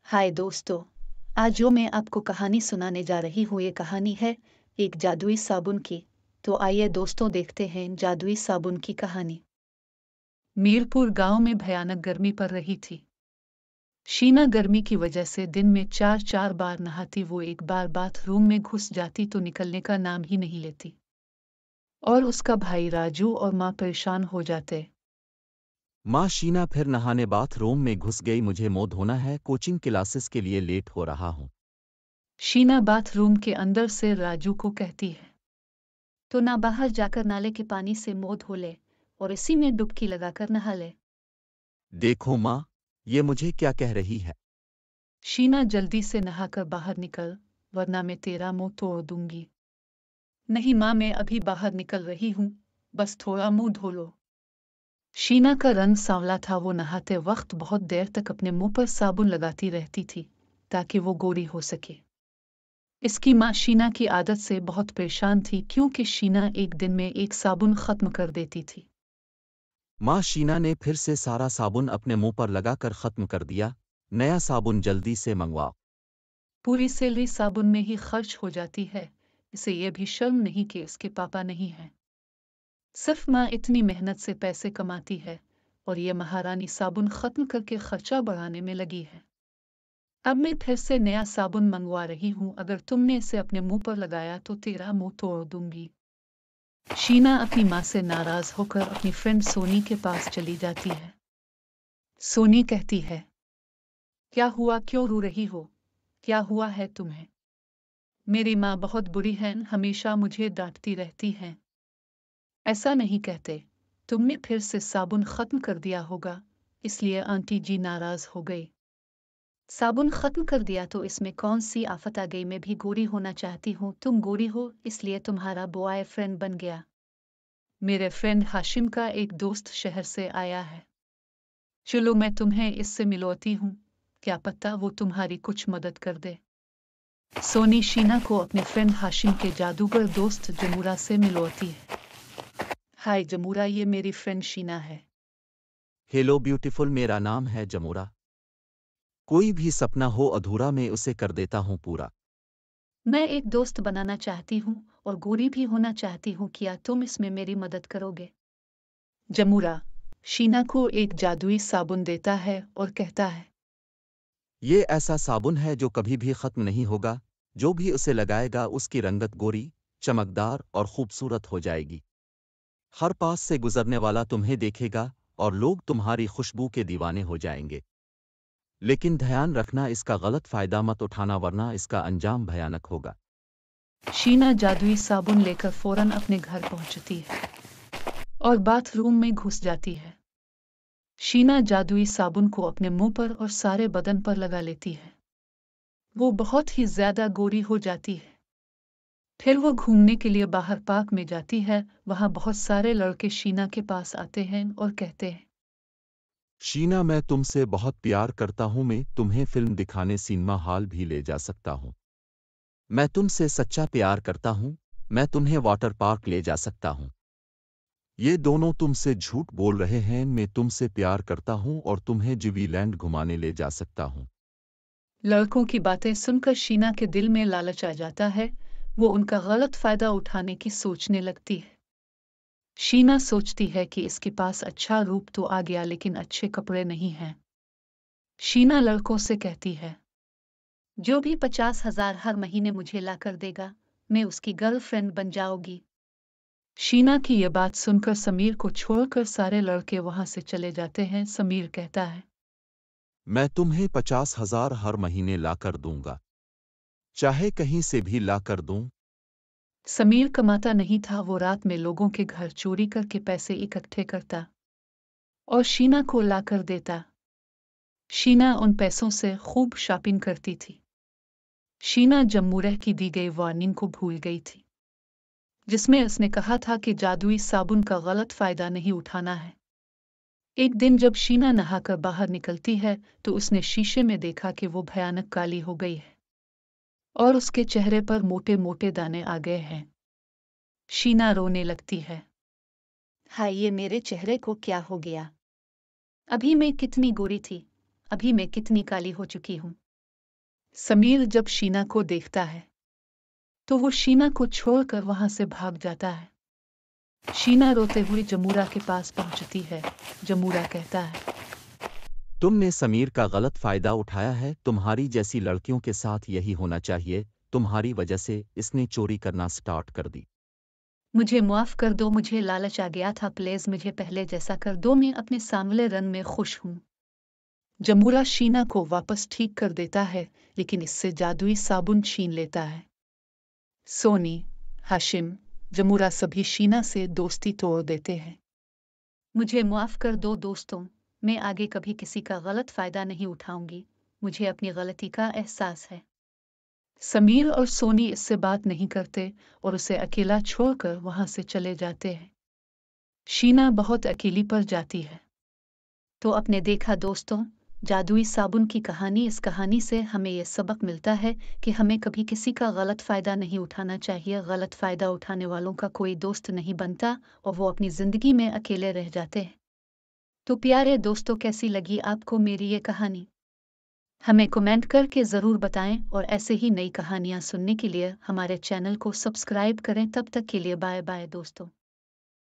हाय दोस्तों, आज जो मैं आपको कहानी सुनाने जा रही हूँ ये कहानी है एक जादुई साबुन की। तो आइए दोस्तों देखते हैं जादुई साबुन की कहानी। मीरपुर गांव में भयानक गर्मी पड़ रही थी। शीना गर्मी की वजह से दिन में चार चार बार नहाती। वो एक बार बाथरूम में घुस जाती तो निकलने का नाम ही नहीं लेती। और उसका भाई राजू और माँ परेशान हो जाते। माँ शीना फिर नहाने बाथरूम में घुस गई। मुझे मुंह धोना है, कोचिंग क्लासेस के लिए लेट हो रहा हूँ। शीना बाथरूम के अंदर से राजू को कहती है, तो ना बाहर जाकर नाले के पानी से मुंह धो ले और इसी में डुबकी लगाकर नहा ले। देखो माँ, ये मुझे क्या कह रही है। शीना जल्दी से नहाकर बाहर निकल, वरना मैं तेरा मुंह तोड़ दूंगी। नहीं माँ, मैं अभी बाहर निकल रही हूँ, बस थोड़ा मुंह धो लो। शीना का रंग सांवला था। वो नहाते वक्त बहुत देर तक अपने मुंह पर साबुन लगाती रहती थी ताकि वो गोरी हो सके। इसकी माँ शीना की आदत से बहुत परेशान थी क्योंकि शीना एक दिन में एक साबुन खत्म कर देती थी। माँ शीना ने फिर से सारा साबुन अपने मुंह पर लगाकर खत्म कर दिया। नया साबुन जल्दी से मंगवाओ। पूरी सैलरी साबुन में ही खर्च हो जाती है। इसे ये भी शर्म नहीं कि उसके पापा नहीं हैं। सिर्फ माँ इतनी मेहनत से पैसे कमाती है और ये महारानी साबुन खत्म करके खर्चा बढ़ाने में लगी है। अब मैं फिर से नया साबुन मंगवा रही हूँ। अगर तुमने इसे अपने मुंह पर लगाया तो तेरा मुंह तोड़ दूंगी। शीना अपनी माँ से नाराज होकर अपनी फ्रेंड सोनी के पास चली जाती है। सोनी कहती है, क्या हुआ, क्यों रो रही हो? क्या हुआ है तुम्हें? मेरी माँ बहुत बुरी है, हमेशा मुझे डांटती रहती हैं। ऐसा नहीं कहते, तुमने फिर से साबुन खत्म कर दिया होगा, इसलिए आंटी जी नाराज हो गई। साबुन खत्म कर दिया तो इसमें कौन सी आफत आ गई? मैं भी गोरी होना चाहती हूँ। तुम गोरी हो इसलिए तुम्हारा बॉयफ्रेंड बन गया। मेरे फ्रेंड हाशिम का एक दोस्त शहर से आया है। चलो मैं तुम्हें इससे मिलवाती हूँ, क्या पता वो तुम्हारी कुछ मदद कर दे। सोनी शीना को अपने फ्रेंड हाशिम के जादूगर दोस्त जमूरा से मिलवाती है। हाय जमूरा, ये मेरी फ्रेंड शीना है। हेलो ब्यूटीफुल, मेरा नाम है जमूरा। कोई भी सपना हो अधूरा, मैं उसे कर देता हूँ पूरा। मैं एक दोस्त बनाना चाहती हूँ और गोरी भी होना चाहती हूँ, क्या तुम इसमें मेरी मदद करोगे? जमूरा शीना को एक जादुई साबुन देता है और कहता है, ये ऐसा साबुन है जो कभी भी खत्म नहीं होगा। जो भी उसे लगाएगा उसकी रंगत गोरी, चमकदार और खूबसूरत हो जाएगी। हर पास से गुजरने वाला तुम्हें देखेगा और लोग तुम्हारी खुशबू के दीवाने हो जाएंगे। लेकिन ध्यान रखना, इसका गलत फायदा मत उठाना वरना इसका अंजाम भयानक होगा। शीना जादुई साबुन लेकर फौरन अपने घर पहुंचती है और बाथरूम में घुस जाती है। शीना जादुई साबुन को अपने मुंह पर और सारे बदन पर लगा लेती है। वो बहुत ही ज्यादा गोरी हो जाती है। फिर वो घूमने के लिए बाहर पार्क में जाती है। वहां बहुत सारे लड़के शीना के पास आते हैं और कहते हैं, शीना, मैं तुमसे बहुत प्यार करता हूँ। मैं तुम्हें फिल्म दिखाने सिनेमा हॉल भी ले जा सकता हूँ। मैं तुमसे सच्चा प्यार करता हूँ। मैं तुम्हें वाटर पार्क ले जा सकता हूँ। ये दोनों तुमसे झूठ बोल रहे हैं। मैं तुमसे प्यार करता हूँ और तुम्हें जिवीलैंड घुमाने ले जा सकता हूँ। लड़कों की बातें सुनकर शीना के दिल में लालच आ जाता है। वो उनका गलत फायदा उठाने की सोचने लगती है। शीना सोचती है कि इसके पास अच्छा रूप तो आ गया लेकिन अच्छे कपड़े नहीं हैं। शीना लड़कों से कहती है, जो भी 50,000 हर महीने मुझे ला कर देगा, मैं उसकी गर्लफ्रेंड बन जाऊंगी। शीना की यह बात सुनकर समीर को छोड़कर सारे लड़के वहां से चले जाते हैं। समीर कहता है, मैं तुम्हें 50,000 हर महीने ला कर दूंगा, चाहे कहीं से भी ला कर दूं। समीर कमाता नहीं था। वो रात में लोगों के घर चोरी करके पैसे इकट्ठे करता और शीना को ला कर देता। शीना उन पैसों से खूब शॉपिंग करती थी। शीना जम्मूरह की दी गई वार्निंग को भूल गई थी, जिसमें उसने कहा था कि जादुई साबुन का गलत फायदा नहीं उठाना है। एक दिन जब शीना नहाकर बाहर निकलती है तो उसने शीशे में देखा कि वो भयानक काली हो गई है और उसके चेहरे पर मोटे मोटे दाने आ गए हैं। शीना रोने लगती है, हाय ये मेरे चेहरे को क्या हो गया? अभी मैं कितनी गोरी थी, अभी मैं कितनी काली हो चुकी हूँ। समीर जब शीना को देखता है तो वो शीना को छोड़कर वहां से भाग जाता है। शीना रोते हुए जमूरा के पास पहुंचती है। जमूरा कहता है, तुमने समीर का गलत फायदा उठाया है, तुम्हारी जैसी लड़कियों के साथ यही होना चाहिए, तुम्हारी वजह से इसने चोरी करना स्टार्ट कर दी। मुझे माफ कर दो, मुझे लालच आ गया था, प्लीज मुझे पहले जैसा कर दो, मैं अपने सांवले रंग में खुश हूँ। जमूरा शीना को वापस ठीक कर देता है, लेकिन इससे जादुई साबुन छीन लेता है। सोनी, हाशिम, जमूरा सभी शीना से दोस्ती तोड़ देते हैं। मुझे माफ कर दो दोस्तों, मैं आगे कभी किसी का गलत फायदा नहीं उठाऊंगी, मुझे अपनी गलती का एहसास है। समीर और सोनी इससे बात नहीं करते और उसे अकेला छोड़कर वहां से चले जाते हैं। शीना बहुत अकेली पड़ जाती है। तो आपने देखा दोस्तों, जादुई साबुन की कहानी। इस कहानी से हमें यह सबक मिलता है कि हमें कभी किसी का गलत फायदा नहीं उठाना चाहिए। गलत फायदा उठाने वालों का कोई दोस्त नहीं बनता और वो अपनी जिंदगी में अकेले रह जाते हैं। तो प्यारे दोस्तों, कैसी लगी आपको मेरी ये कहानी? हमें कमेंट करके ज़रूर बताएं और ऐसे ही नई कहानियाँ सुनने के लिए हमारे चैनल को सब्सक्राइब करें। तब तक के लिए बाय बाय दोस्तों।